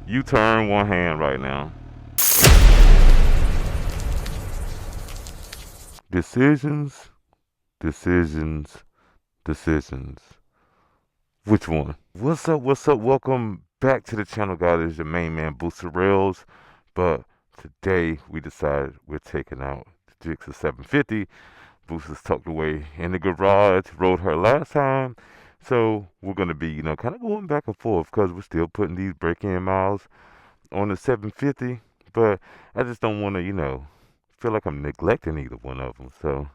U-turn one hand right now. Decisions, decisions, decisions. Which one? What's up? What's up? Welcome back to the channel, guys. It's your main man, Booster Rails. But today we decided we're taking out the Gsxr 750. Booster's tucked away in the garage. Rode her last time. So we're going to be, kind of going back and forth because we're still putting these break-in miles on the 750. But I just don't want to, feel like I'm neglecting either one of them. So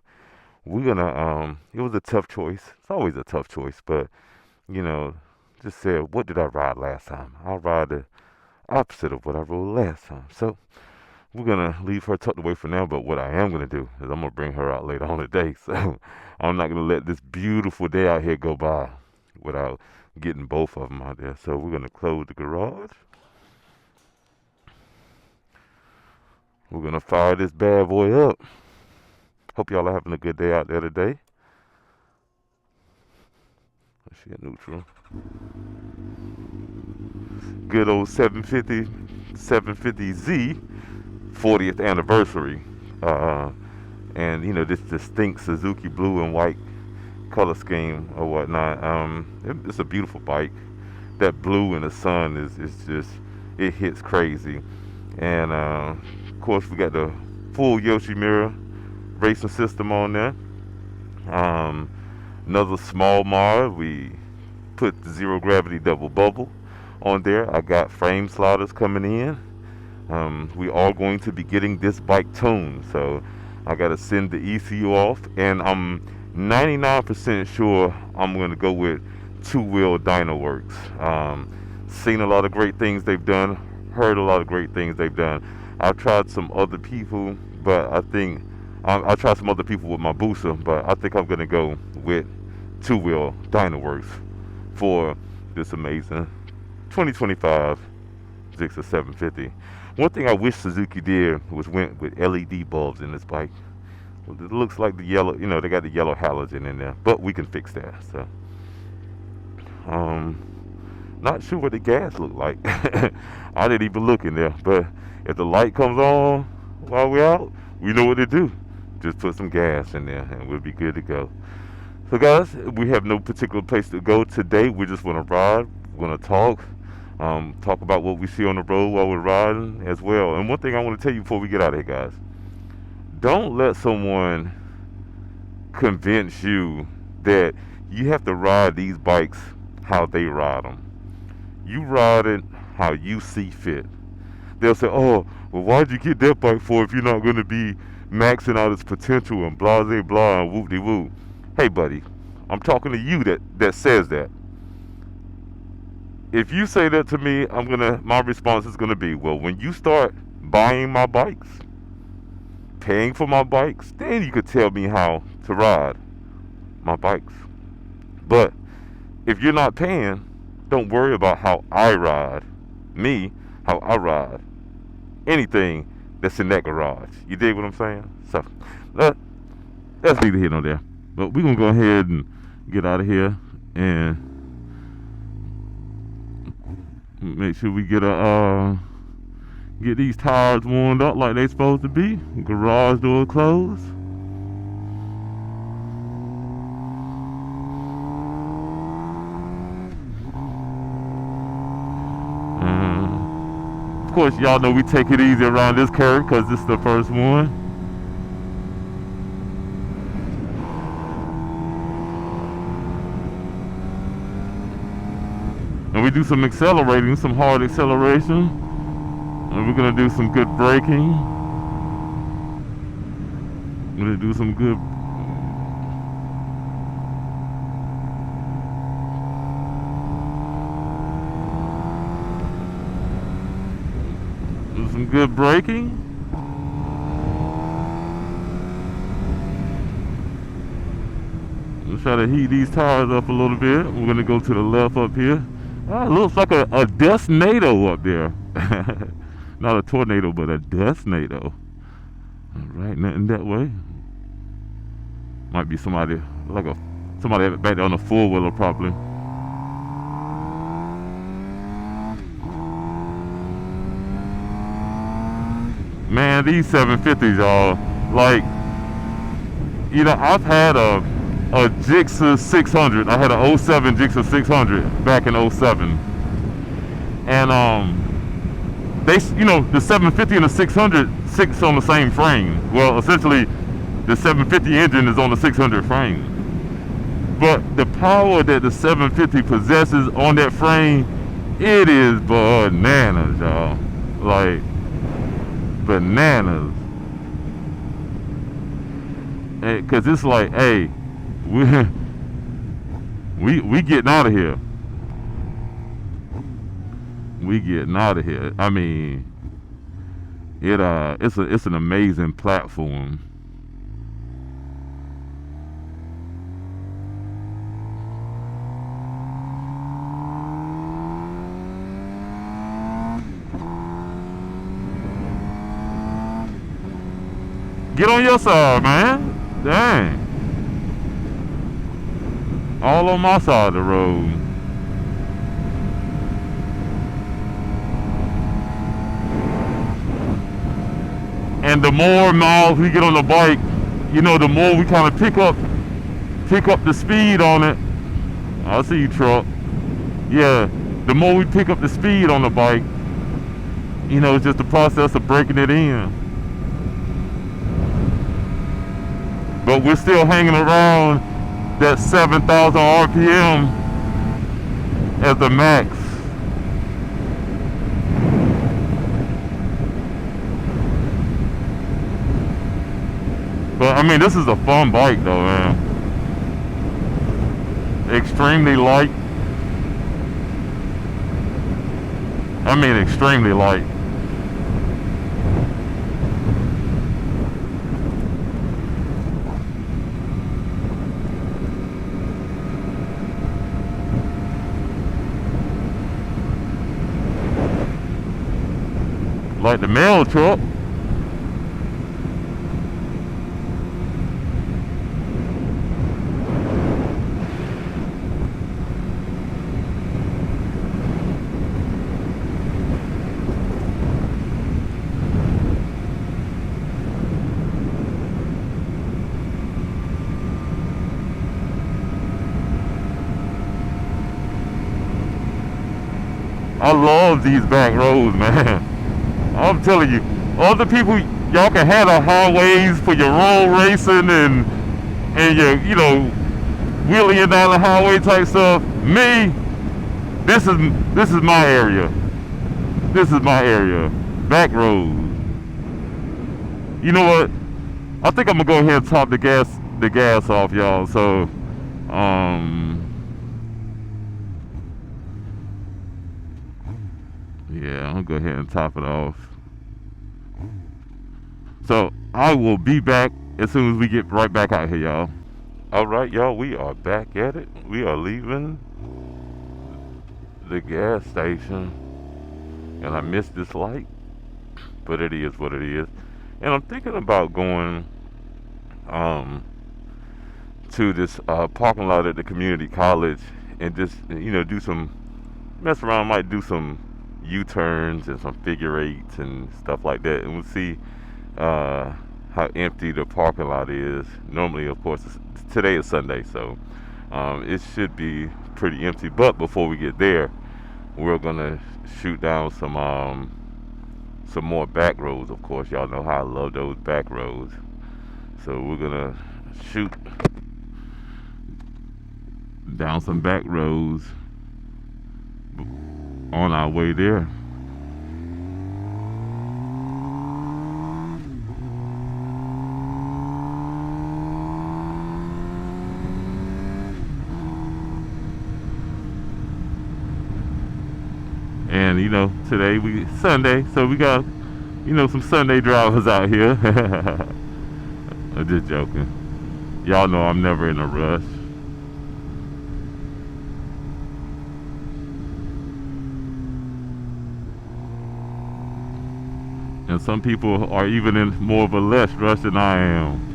we're going to, it was a tough choice. It's always a tough choice. But, you know, just said, what did I ride last time? I'll ride the opposite of what I rode last time. So we're gonna leave her tucked away for now, but what I am gonna do is I'm gonna bring her out later on today. So I'm not gonna let this beautiful day out here go by without getting both of them out there. So we're gonna close the garage. We're gonna fire this bad boy up. Hope y'all are having a good day out there today. She at neutral. Good old 750Z 40th anniversary. And this distinct Suzuki blue and white color scheme or whatnot. It's a beautiful bike. That blue in the sun is just, it hits crazy. And of course we got the full Yoshimura racing system on there. Another small mod, we put the zero gravity double bubble on there. I got frame sliders coming in. We are going to be getting this bike tuned, so I gotta send the ECU off, and I'm 99% sure I'm gonna go with two-wheel Dynoworks. Seen a lot of great things they've done, heard a lot of great things they've done. I've tried some other people, but I think I tried some other people with my booster, but I think I'm gonna go with two-wheel Dynoworks for this amazing 2025 Gsxr 750. One thing I wish Suzuki did was went with LED bulbs in this bike. Well, it looks like the yellow, they got the yellow halogen in there, but we can fix that. So, not sure what the gas looked like. I didn't even look in there, but if the light comes on while we're out, we know what to do. Just put some gas in there and we'll be good to go. So guys, we have no particular place to go today. We just want to ride, we're going to talk about what we see on the road while we're riding as well. And one thing I want to tell you before we get out of here, guys, don't let someone convince you that you have to ride these bikes how they ride them. You ride it how you see fit. They'll say, oh, well, why'd you get that bike for if you're not going to be maxing out its potential and blah, blah, blah, and whoop-de-whoop. Hey, buddy, I'm talking to you that says that. If you say that to me, my response is gonna be, well, when you start buying my bikes, paying for my bikes, then you could tell me how to ride my bikes. But if you're not paying, don't worry about how I ride how I ride anything that's in that garage. You dig what I'm saying? So that's neither here nor there. But we're gonna go ahead and get out of here and make sure we get these tires warmed up like they supposed to be. Garage door closed. Of course, y'all know we take it easy around this curve because this is the first one. And we do some accelerating, some hard acceleration. And we're gonna do some good braking. We're gonna do some good braking. We'll try to heat these tires up a little bit. We're gonna go to the left up here. It looks like a Desnado up there. Not a tornado, but a Desnado. Alright, nothing that way. Might be somebody back there on a four-wheeler probably. Man, these 750s, y'all. Like, I've had a Gsxr 600. I had a '07 Gsxr 600 back in '07, and the 750 and the 600 sits on the same frame. Well, essentially, the 750 engine is on the 600 frame. But the power that the 750 possesses on that frame, it is bananas, y'all. Like, bananas. Because it's like, hey, we getting out of here. We getting out of here. I mean, it's an amazing platform. Get on your side, man. Dang. All on my side of the road. And the more miles we get on the bike, the more we kind of pick up the speed on it. I see you, truck. Yeah, the more we pick up the speed on the bike, it's just the process of breaking it in. But we're still hanging around that 7,000 RPM as the max. But I mean, this is a fun bike though, man. Extremely light. I mean, extremely light. Like the mail truck. I love these back roads, man. I'm telling you, other people, y'all can have the highways for your road racing and your, wheeling down the highway type stuff. Me, this is my area. This is my area. Back roads. You know what? I think I'm gonna go ahead and top the gas off, y'all. So, yeah, I'm gonna go ahead and top it off. So I will be back as soon as we get right back out here, y'all. Alright, y'all, we are back at it. We are leaving the gas station. And I missed this light, but it is what it is. And I'm thinking about going to this parking lot at the community college and just, do some, mess around, might do some U-turns and some figure eights and stuff like that, and we'll see how empty the parking lot is. Normally, of course, today is Sunday, so it should be pretty empty. But before we get there, we're gonna shoot down some more back roads. Of course, y'all know how I love those back roads. So we're gonna shoot down some back roads on our way there. And today Sunday, so we got some Sunday drivers out here. I'm just joking. Y'all know I'm never in a rush. And some people are even in more of a less rush than I am.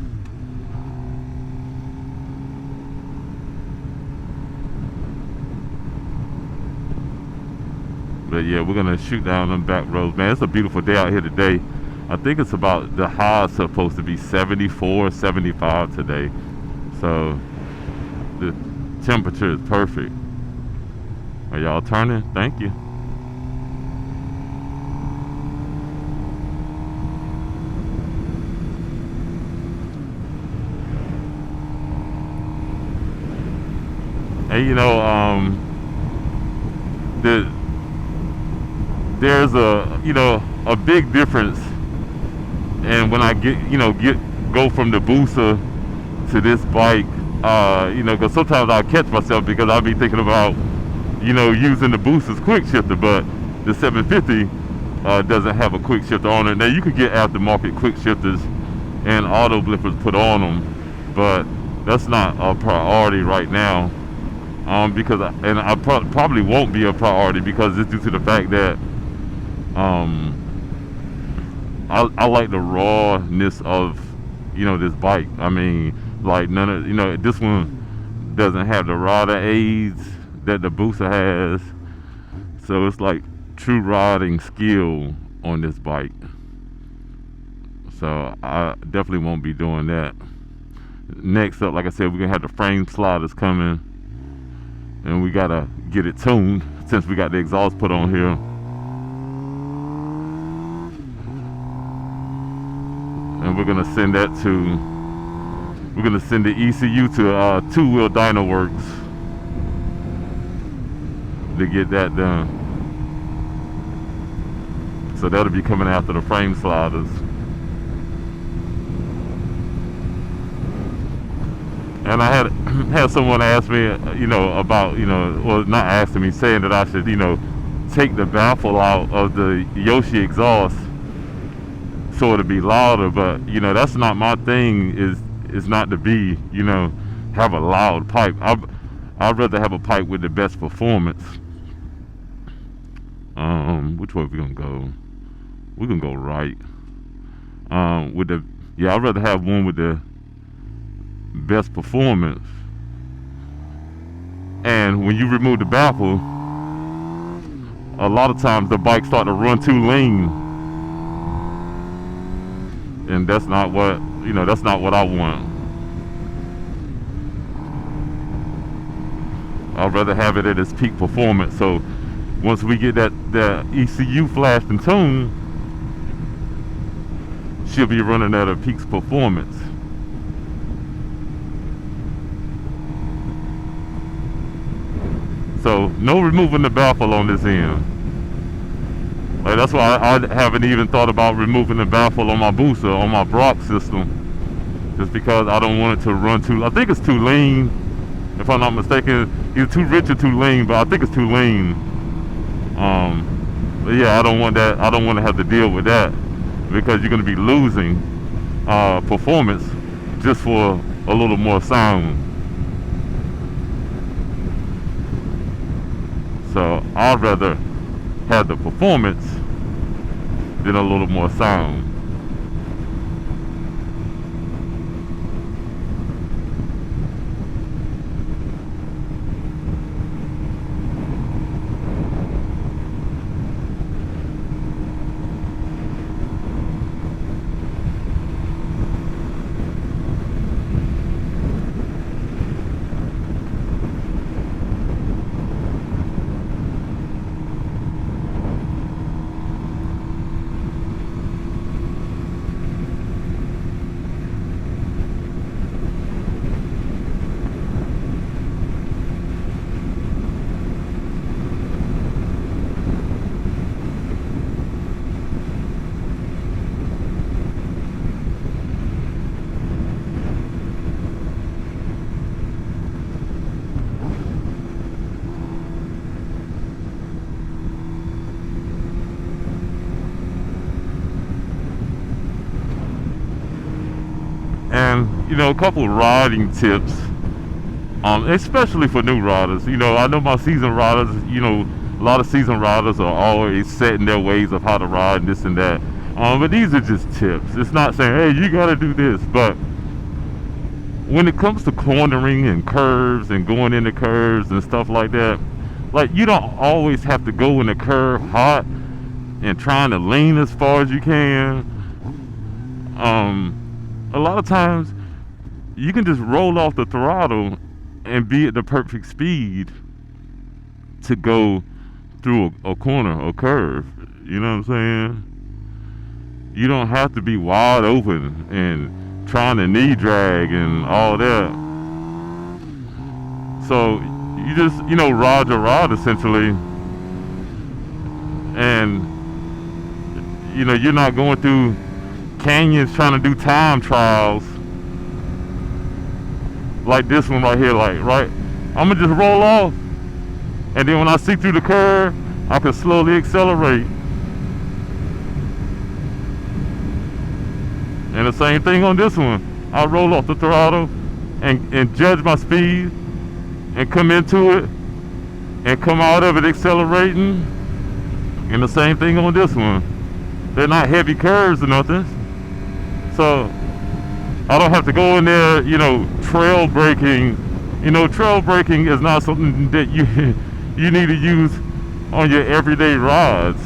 But yeah, we're gonna shoot down them back roads, man. It's a beautiful day out here today. I think it's about the high is supposed to be 74, 75 today. So the temperature is perfect. Are y'all turning? Thank you. And the, there's a big difference. And when I go from the Booster to this bike, because sometimes I catch myself because I'll be thinking about using the Booster's quick shifter, but the 750 doesn't have a quick shifter on it. Now you could get aftermarket quick shifters and auto blippers put on them, but that's not a priority right now. Because I probably won't be a priority because it's due to the fact that I like the rawness of this bike. I mean, like none of this one doesn't have the rider aids that the Booster has, so it's like true riding skill on this bike. So I definitely won't be doing that. Next up, like I said, we're gonna have the frame sliders coming, and we gotta get it tuned since we got the exhaust put on here. And we're gonna send the ECU to Two Wheel Dyno Works to get that done. So that'll be coming after the frame sliders. And I had someone ask me, about, well, not asking me, saying that I should, take the baffle out of the Yoshi exhaust so it'll be louder. But that's not my thing. Is not to be, have a loud pipe. I'd rather have a pipe with the best performance. Which way we gonna go? We're gonna go right. I'd rather have one with the best performance. And when you remove the baffle, a lot of times the bikes start to run too lean, and that's not what I want. I'd rather have it at its peak performance. So once we get the ECU flashed and tuned, she'll be running at her peak performance. So no removing the baffle on this end. Like, that's why I haven't even thought about removing the baffle on my Booster, on my Brock system, just because I don't want it to run too. I think it's too lean, if I'm not mistaken. Either too rich or too lean, but I think it's too lean. But yeah, I don't want that. I don't want to have to deal with that because you're going to be losing performance just for a little more sound. So I'd rather have the performance than a little more sound. And a couple of riding tips, especially for new riders. I know my seasoned riders, a lot of seasoned riders are always set in their ways of how to ride and this and that. But these are just tips. It's not saying, hey, you gotta do this. But when it comes to cornering and curves and going into curves and stuff like that, like, you don't always have to go in the curve hot and trying to lean as far as you can. A lot of times you can just roll off the throttle and be at the perfect speed to go through a corner or curve. You know what I'm saying? You don't have to be wide open and trying to knee drag and all that. So you just, ride your rod essentially, and you're not going through canyons trying to do time trials like this one right here. Like, right, I'm gonna just roll off, and then when I see through the curve, I can slowly accelerate. And the same thing on this one. I roll off the throttle and judge my speed and come into it and come out of it accelerating. And the same thing on this one. They're not heavy curves or nothing. So I don't have to go in there, trail braking. Trail braking is not something that you need to use on your everyday rides.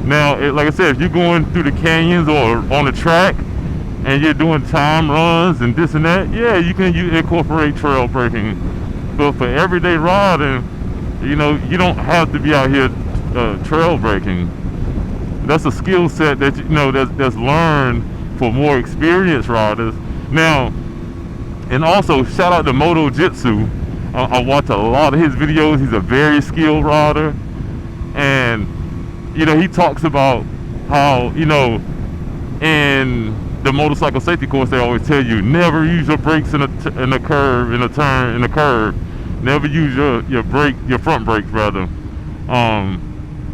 Now, like I said, if you're going through the canyons or on the track and you're doing time runs and this and that, yeah, you can incorporate trail braking. But for everyday riding, you don't have to be out here trail braking. That's a skill set that that's learned for more experienced riders. Now, and also shout out to Moto Gsxr. I watch a lot of his videos. He's a very skilled rider, and he talks about how in the motorcycle safety course they always tell you never use your brakes in a curve. Never use your front brakes rather.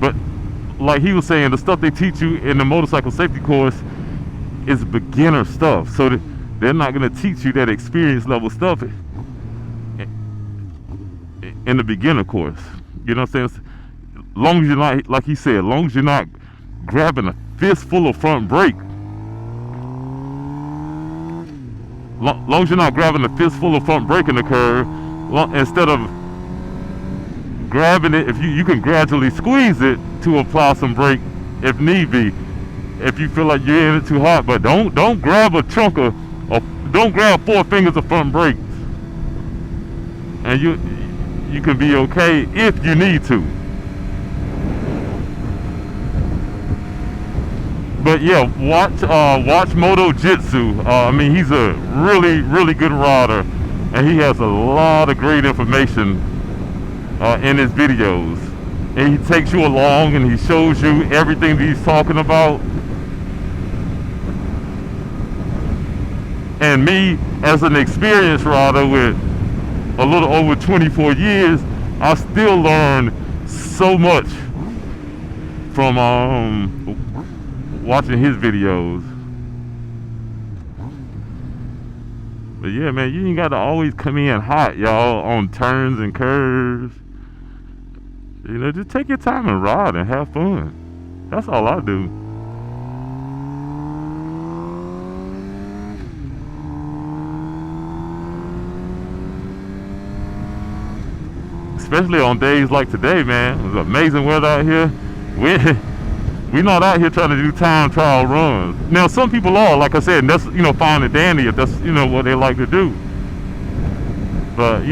But like he was saying, the stuff they teach you in the motorcycle safety course is beginner stuff. So they're not going to teach you that experience level stuff in the beginner course. You know what I'm saying? Long as you're not, like he said, long as you're not grabbing a fistful of front brake. Long as you're not grabbing a fistful of front brake in the curve, instead of grabbing it, if you can gradually squeeze it to apply some brake if need be. If you feel like you're in it too hot, but don't grab a chunk of don't grab 4 fingers of front brakes, and you can be okay if you need to. But yeah, watch Moto Gsxr. I mean, he's a really good rider, and he has a lot of great information in his videos. And he takes you along and he shows you everything that he's talking about. And me, as an experienced rider with a little over 24 years, I still learn so much from watching his videos. But yeah, man, you ain't got to always come in hot, y'all, on turns and curves. Just take your time and ride and have fun. That's all I do. Especially on days like today, man. It's amazing weather out here. We're not out here trying to do time trial runs. Now, some people are, like I said, and that's, fine and dandy if that's, what they like to do. But,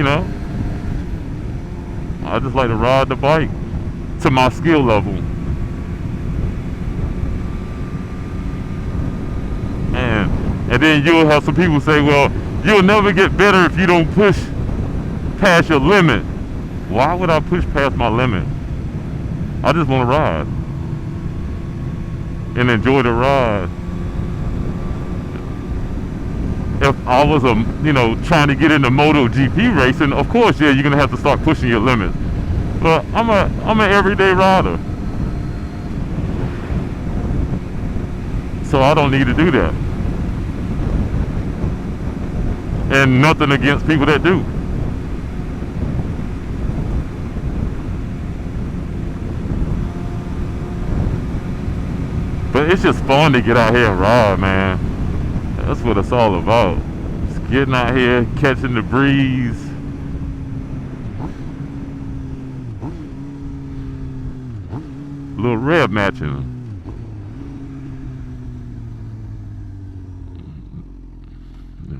I just like to ride the bike to my skill level. And then you'll have some people say, well, you'll never get better if you don't push past your limit. Why would I push past my limit? I just want to ride and enjoy the ride. If I was trying to get into MotoGP racing, of course, yeah, you're gonna have to start pushing your limits. But I'm an everyday rider, so I don't need to do that. And nothing against people that do. But it's just fun to get out here and ride, man. That's what it's all about. Just getting out here, catching the breeze. A little rev matching.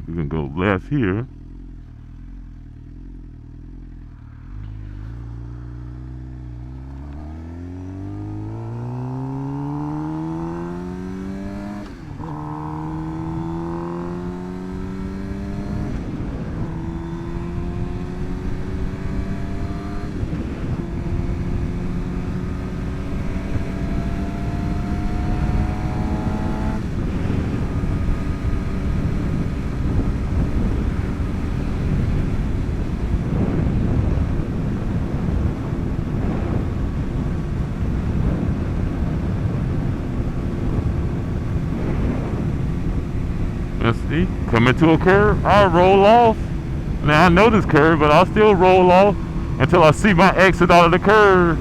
We can go left here. Let's see. Coming to a curve, I'll roll off. Now I know this curve, but I'll still roll off until I see my exit out of the curve.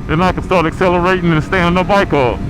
Then I can start accelerating and stand the bike up.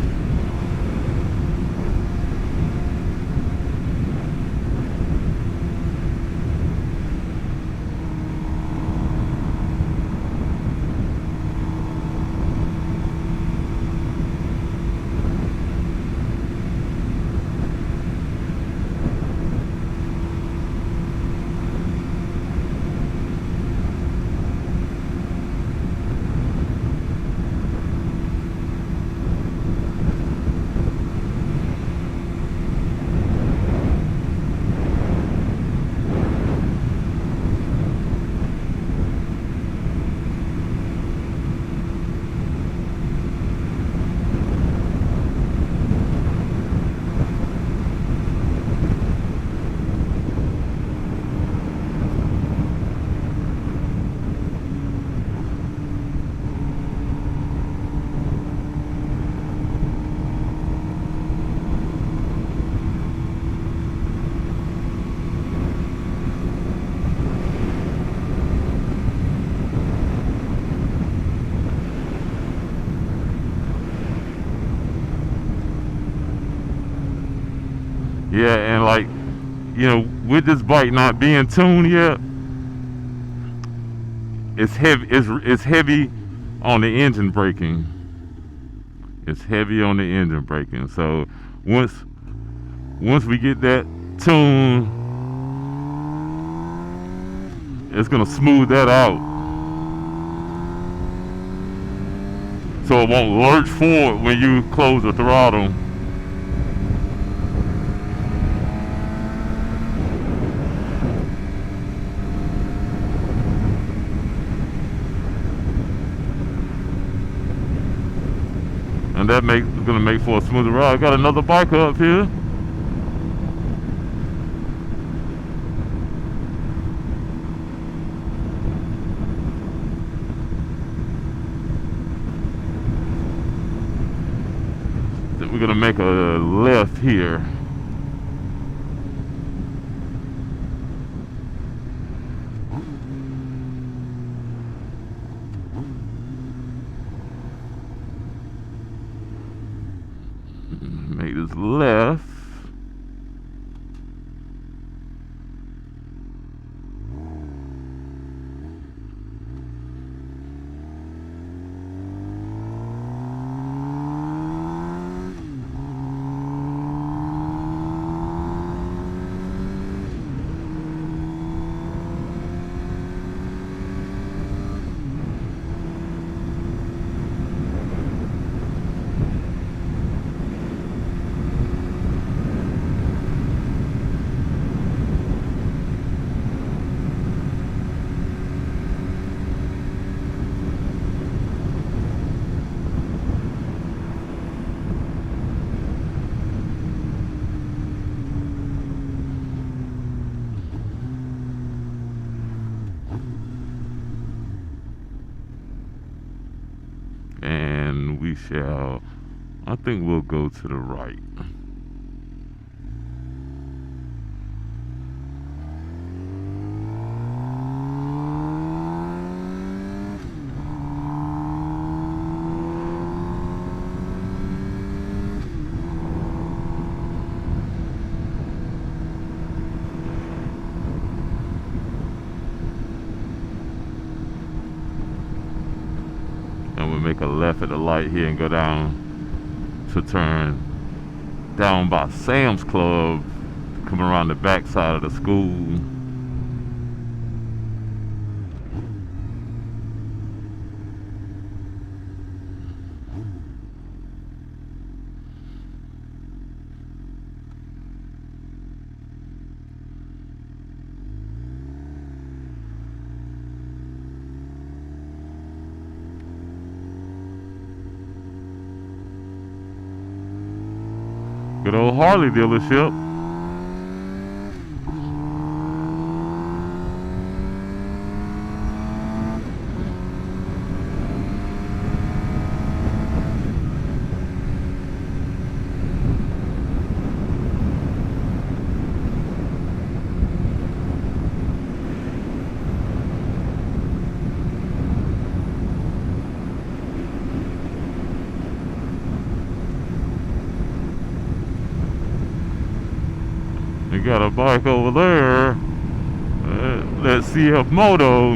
Yeah, and like, you know, with this bike not being tuned yet, it's heavy. It's heavy on the engine braking. It's heavy on the engine braking. So once we get that tuned, it's gonna smooth that out, so it won't lurch forward when you close the throttle. And that gonna make for a smoother ride. I got another bike up here. So we're gonna make a left here. Make this left. And we shall, I think we'll go to the right. And we'll make a left at the light here and go down to turn down by Sam's Club Come around the back side of the school. Good old Harley dealership. You got a bike over there. Let's see if Moto.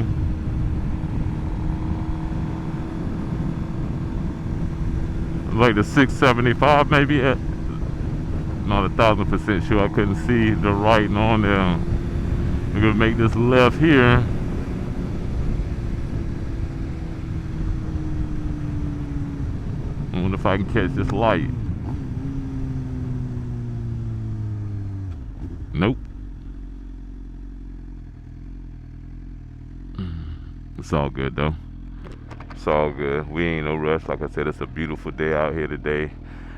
Like the 675 maybe. Not 1,000% sure. I couldn't see the writing on there. We're gonna make this left here. I wonder if I can catch this light. Nope. It's all good though. It's all good. We ain't no rush. Like I said, it's a beautiful day out here today.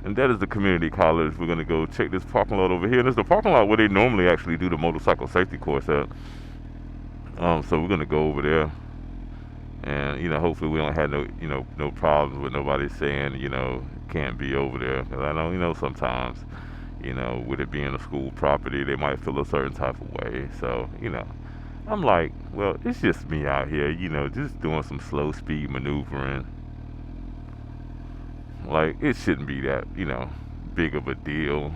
And that is the community college. We're gonna go check this parking lot over here. And it's the parking lot where they normally actually do the motorcycle safety course at. So we're gonna go over there. And hopefully we don't have no problems with nobody saying can't be over there. Because I know sometimes with it being a school property, they might feel a certain type of way. So I'm like, well, it's just me out here, just doing some slow speed maneuvering. Like, it shouldn't be that, big of a deal.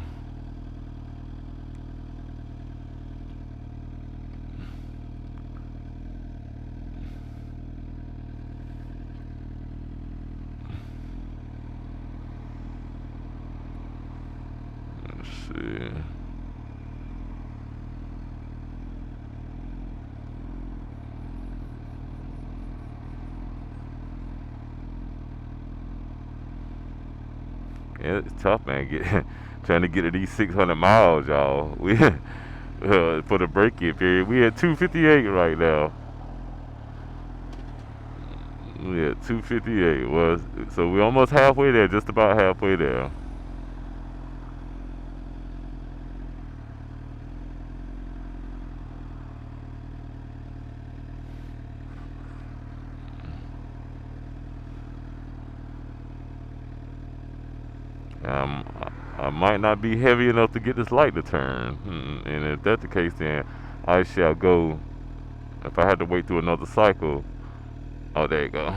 Let's see. Yeah, it's tough, man. Trying to get to these 600 miles, y'all. We for the break-in period, we at 258 right now. We at 258 was so we almost halfway there, just about halfway there. Um, I might not be heavy enough to get this light to turn, and if that's the case, then I shall go. If I had to wait through another cycle, oh, there you go.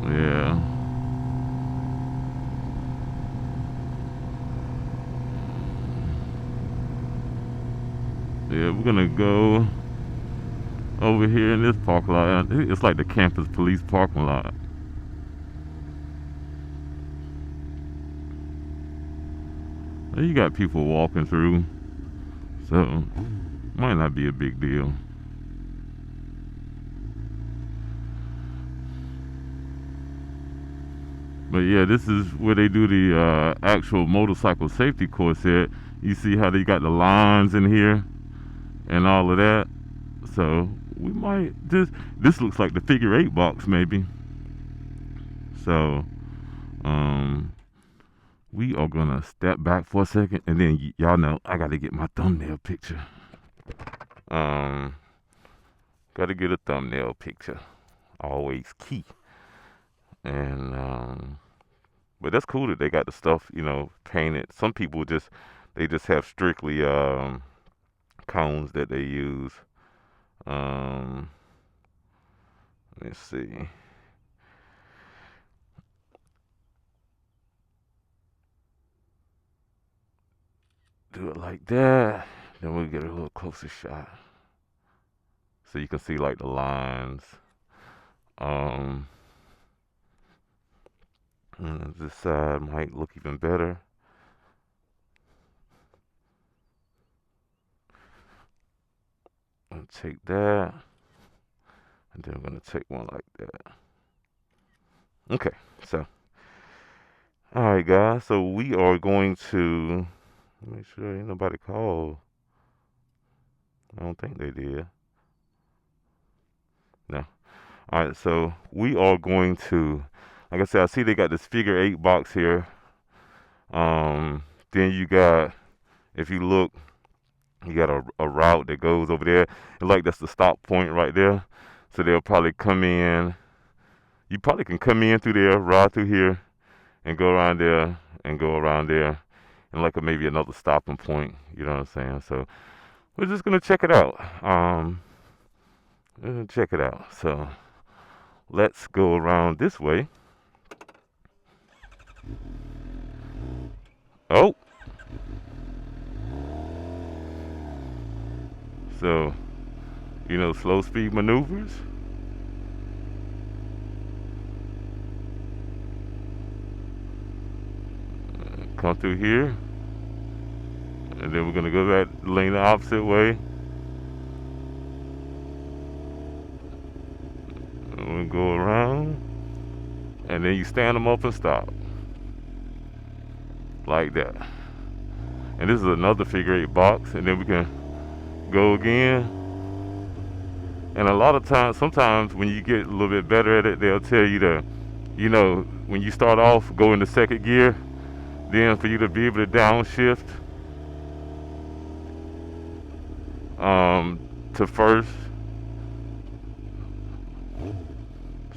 Yeah. Yeah, we're gonna go over here in this parking lot. It's like the campus police parking lot. You got people walking through, so might not be a big deal. But yeah, this is where they do the actual motorcycle safety course at. You see how they got the lines in here and all of that. So we might just, this looks like the figure 8 box maybe. So we are gonna step back for a second, and then y'all know I gotta get my thumbnail picture. Gotta get a thumbnail picture. Always key. And but that's cool that they got the stuff, painted. Some people they just have strictly cones that they use. Let's see. Do it like that. Then we'll get a little closer shot. so you can see like the lines. Um, and this side might look even better. I'll take that, and then I'm gonna take one like that. Okay, so all right, guys. So we are going to make sure ain't nobody called. I don't think they did. No. All right, so we are going to, like I said, I see they got this figure 8 box here. Then you got, if you look, you got a route that goes over there. And like that's the stop point right there. So they'll probably come in. You probably can come in through there, ride through here, and go around there, and go around there, and like maybe another stopping point. You know what I'm saying? So we're just gonna check it out. We're gonna check it out. So let's go around this way. Oh, so slow speed maneuvers. Come through here, and then we're gonna go back lane the opposite way. And we go around, and then you stand them up and stop like that. And this is another figure 8 box, and then we can go again. And a lot of times, sometimes when you get a little bit better at it, they'll tell you to, when you start off, go into second gear. Then for you to be able to downshift to first.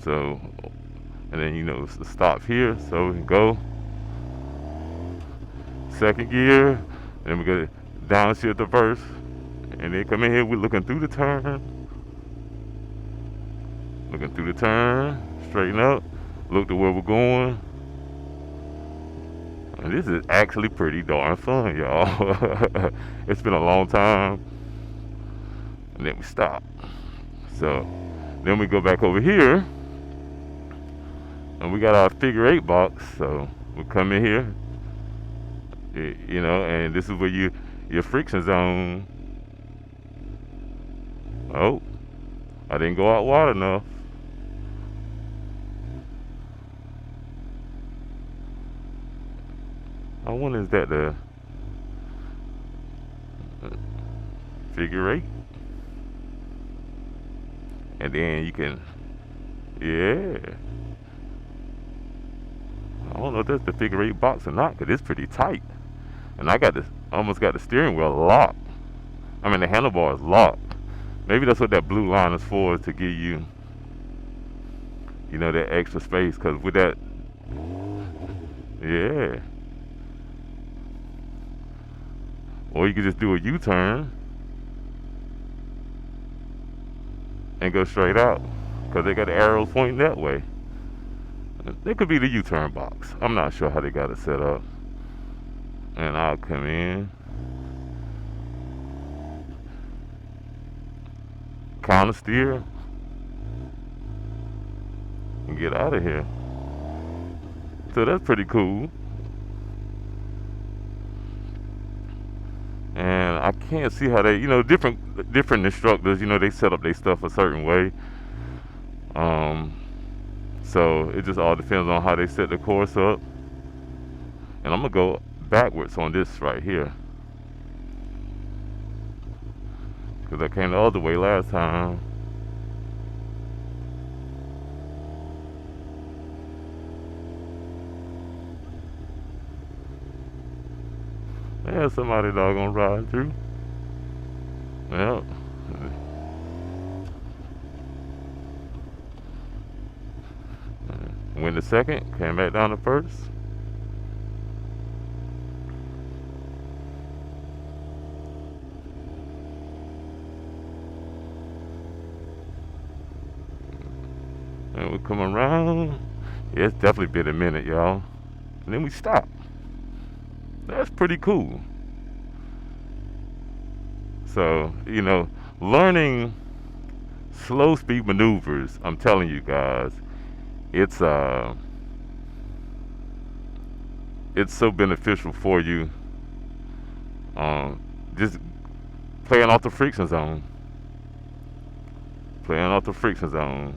So, and then stop here, so we can go second gear, then we go downshift to first, and then come in here. We're looking through the turn, straighten up, look to where we're going. And this is actually pretty darn fun, y'all. It's been a long time. And then we stop. So then we go back over here, and we got our figure 8 box. So we come in here, and this is where your friction zone. Oh, I didn't go out wide enough. I wonder, is that the figure 8? And then you can, yeah. I don't know if that's the figure 8 box or not, because it's pretty tight. And I almost got the steering wheel locked. I mean, the handlebar is locked. Maybe that's what that blue line is for, is to give you, that extra space. Because with that, yeah. Or you could just do a U-turn and go straight out, because they got the arrows pointing that way. It could be the U-turn box. I'm not sure how they got it set up. And I'll come in, counter steer, and get out of here. So that's pretty cool. And I can't see how they, different instructors, they set up their stuff a certain way. So it just all depends on how they set the course up. And I'm gonna go backwards on this right here, because I came the other way last time. Yeah, somebody doggone riding through. Well, went to second, came back down to first. And we come around. Yeah, it's definitely been a minute, y'all. And then we stop. That's pretty cool. So, learning slow speed maneuvers, I'm telling you guys, it's it's so beneficial for you. Just playing off the friction zone. Playing off the friction zone.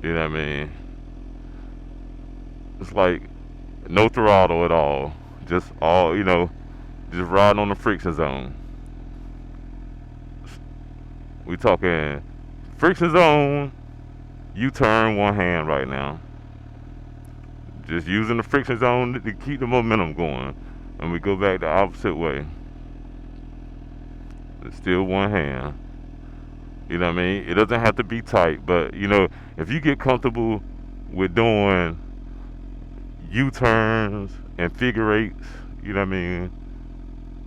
You know what I mean? It's like no throttle at all. Just all, just riding on the friction zone. We talking friction zone, U-turn one hand right now. Just using the friction zone to keep the momentum going. And we go back the opposite way. It's still one hand. You know what I mean? It doesn't have to be tight, but if you get comfortable with doing U-turns and figure eights, you know what I mean,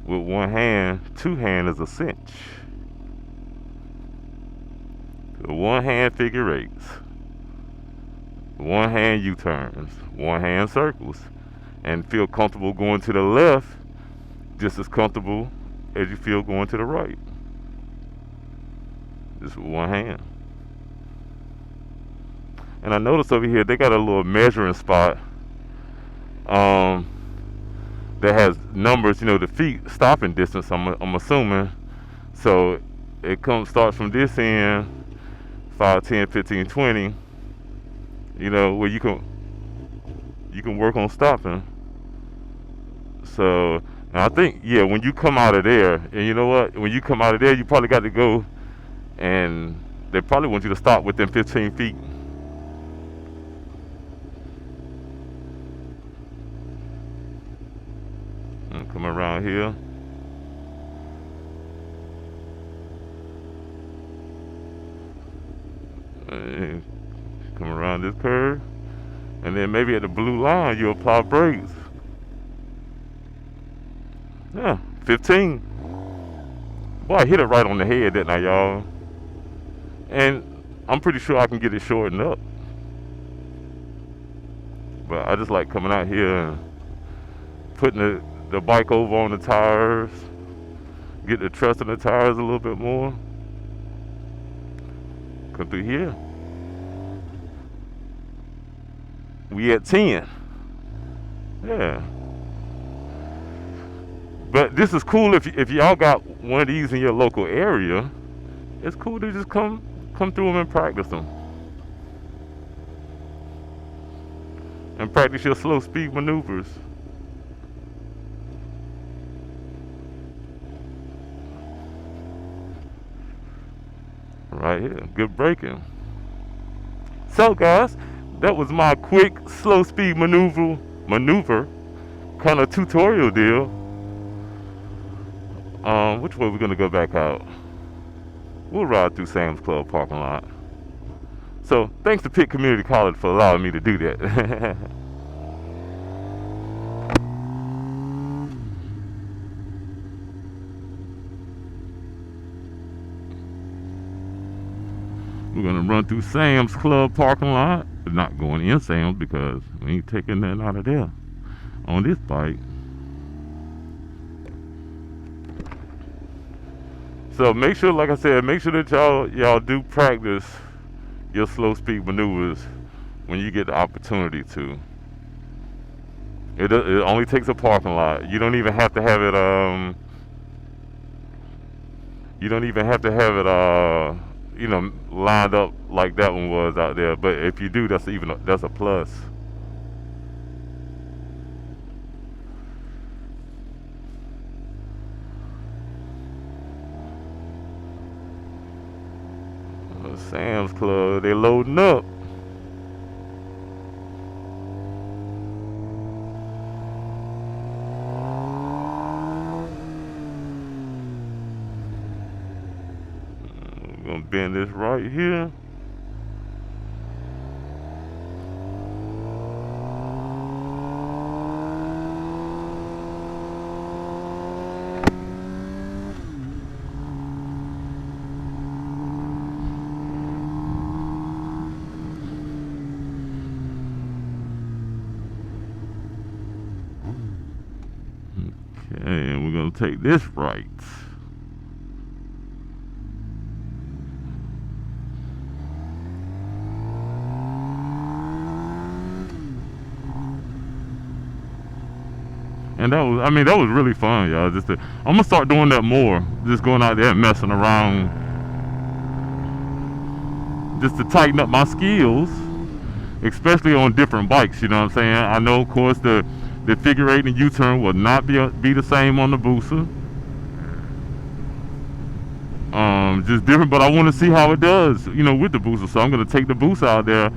with one hand, two hand is a cinch. So one hand figure eights, one hand U-turns, one hand circles, and feel comfortable going to the left just as comfortable as you feel going to the right. Just with one hand. And I noticed over here they got a little measuring spot that has numbers, the feet stopping distance, I'm assuming. So it starts from this end, 5, 10, 15, 20, where you can work on stopping. So I think, when you come out of there, and you know what, when you come out of there, you probably got to go, and they probably want you to stop within 15 feet. And come around here. And come around this curve. And then maybe at the blue line, you apply brakes. Yeah, 15. Boy, I hit it right on the head, didn't I, y'all? And I'm pretty sure I can get it shortened up. But I just like coming out here and putting the bike over on the tires, get the trust in the tires a little bit more. Come through here. We at 10. Yeah. But this is cool if y'all got one of these in your local area. It's cool to just come through them and practice them. And practice your slow speed maneuvers. Right here, good braking. So guys, that was my quick slow speed maneuver kind of tutorial deal. Which way we're gonna go back out? We'll ride through Sam's Club parking lot. So thanks to Pitt Community College for allowing me to do that. We're gonna run through Sam's Club parking lot. Not going in Sam's because we ain't taking nothing out of there on this bike. So make sure, like I said, make sure that y'all do practice your slow speed maneuvers when you get the opportunity to. It only takes a parking lot. You don't even have to have it. You don't even have to have it. Lined up like that one was out there. But if you do, that's a plus. Sam's Club, they loading up. We're gonna bend this right here. And we're gonna take this right. And that was, I mean, that was really fun, y'all. I'm gonna start doing that more. Just going out there and messing around, just to tighten up my skills, especially on different bikes. You know what I'm saying? I know, of course, the figure eight and U-turn will not be the same on the Booster. Just different, but I want to see how it does, you know, with the Booster. So I'm gonna take the Booster out there,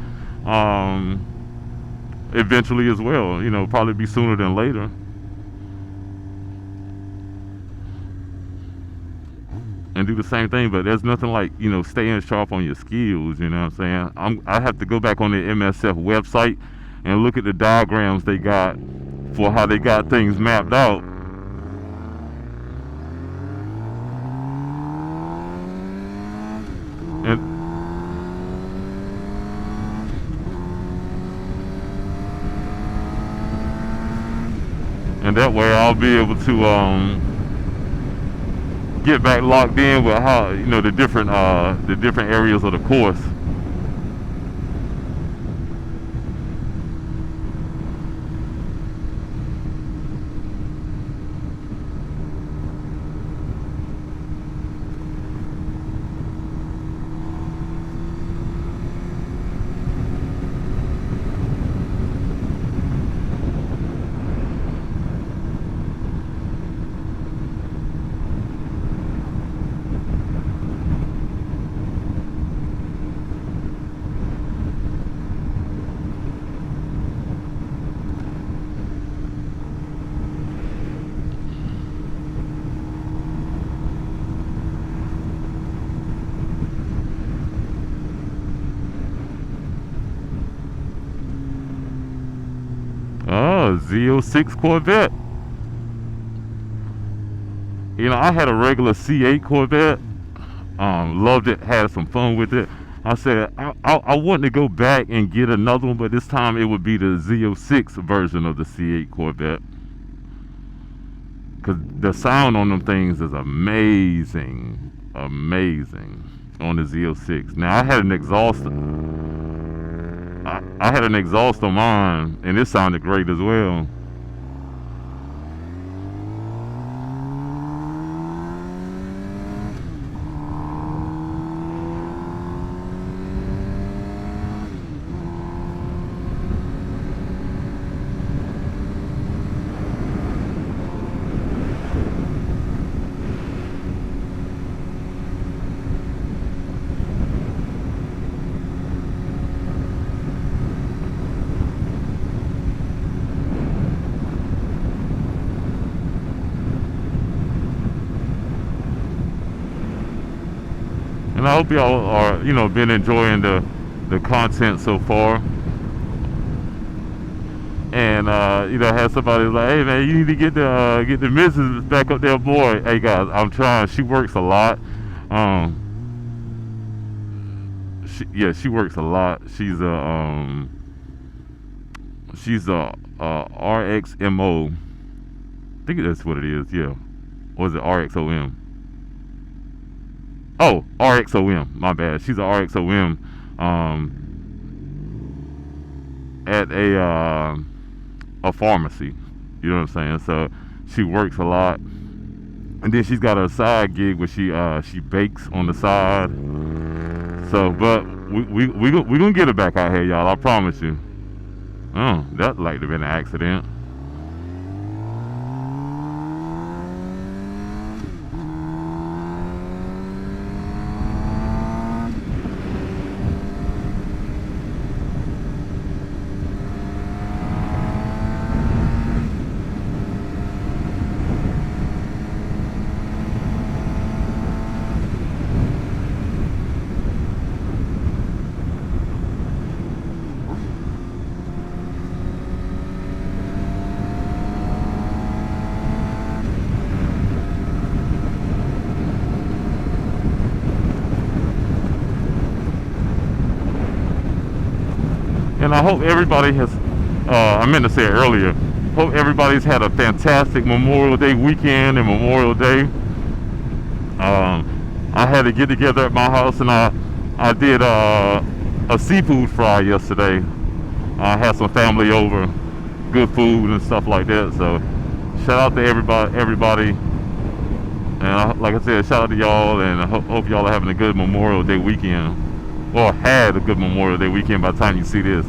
eventually as well. You know, probably be sooner than later. And do the same thing, but there's nothing like, you know, staying sharp on your skills. You know what I'm saying? I have to go back on the MSF website and look at the diagrams they got for how they got things mapped out. And that way I'll be able to get back locked in with how, you know, the different areas of the course. Z06 Corvette. You know, I had a regular C8 Corvette. Loved it, had some fun with it. I said I wanted to go back and get another one, but this time it would be the Z06 version of the C8 Corvette. Because the sound on them things is amazing. Amazing on the Z06. Now, I had an exhaust. I had an exhaust on mine, and it sounded great as well. And I hope y'all are, you know, been enjoying the content so far. And you know, have somebody like, hey man, you need to get the missus back up there, boy. Hey guys, I'm trying. She works a lot. She works a lot. She's a RXMO. I think that's what it is. Yeah, or is it RXOM? Oh, RXOM. My bad. She's a RXOM at a pharmacy. You know what I'm saying? So she works a lot, and then she's got a side gig where she bakes on the side. So, but we gonna get her back out here, y'all. I promise you. Oh, that like to have been an accident. And I hope everybody has, I meant to say it earlier, hope everybody's had a fantastic Memorial Day weekend and Memorial Day. I had to get together at my house, and I did a seafood fry yesterday. I had some family over, good food and stuff like that. So shout out to everybody. And like I said, shout out to y'all, and I hope y'all are having a good Memorial Day weekend, or had a good Memorial Day weekend by the time you see this.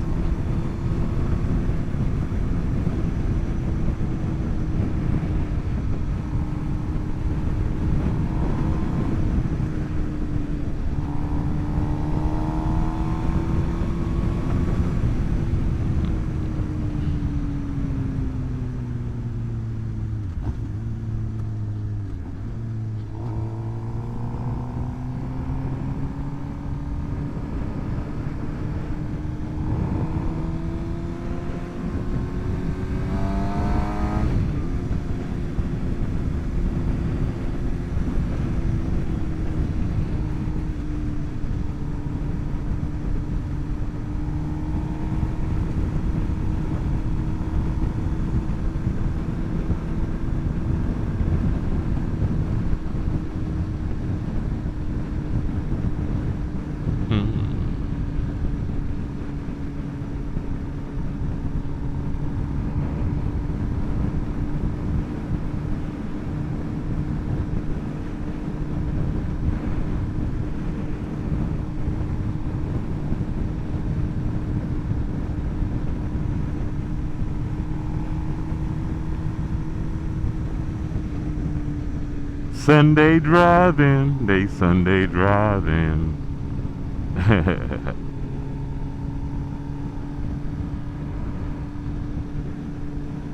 Sunday driving, they Sunday driving.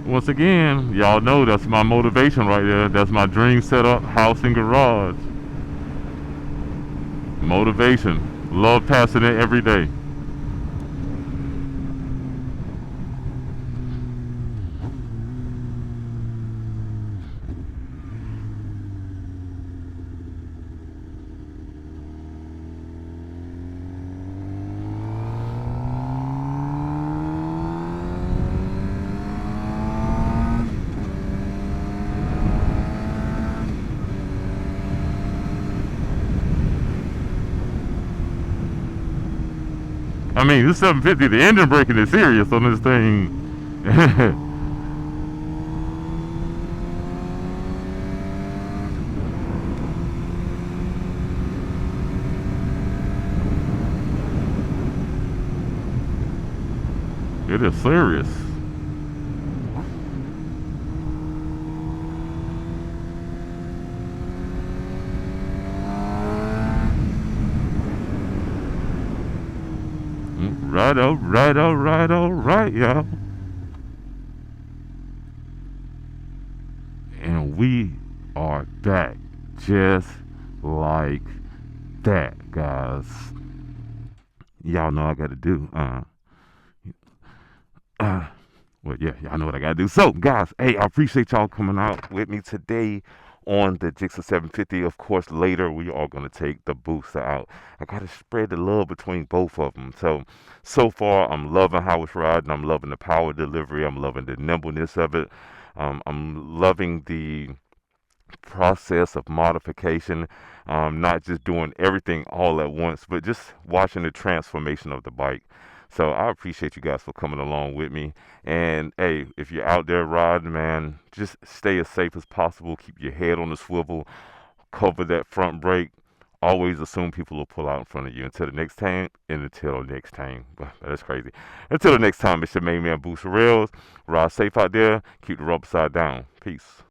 Once again, y'all know that's my motivation right there. That's my dream setup, house and garage. Motivation. Love passing it every day. I mean, this 750, the engine braking is serious on this thing. It is serious. Right, y'all. And we are back just like that, guys. Y'all know I gotta do. Well, yeah, y'all know what I gotta do. So, guys, hey, I appreciate y'all coming out with me today on the Gsxr 750. Of course, later we are gonna take the booster out. I gotta spread the love between both of them. So far, I'm loving how it's riding. I'm loving the power delivery. I'm loving the nimbleness of it. I'm loving the process of modification, not just doing everything all at once, but just watching the transformation of the bike. So I appreciate you guys for coming along with me. And hey, if you're out there riding, man, just stay as safe as possible. Keep your head on the swivel. Cover that front brake. Always assume people will pull out in front of you. Until the next time, and until the next time. That's crazy. Until the next time, it's your main man, Booster Rails. Ride safe out there. Keep the rubber side down. Peace.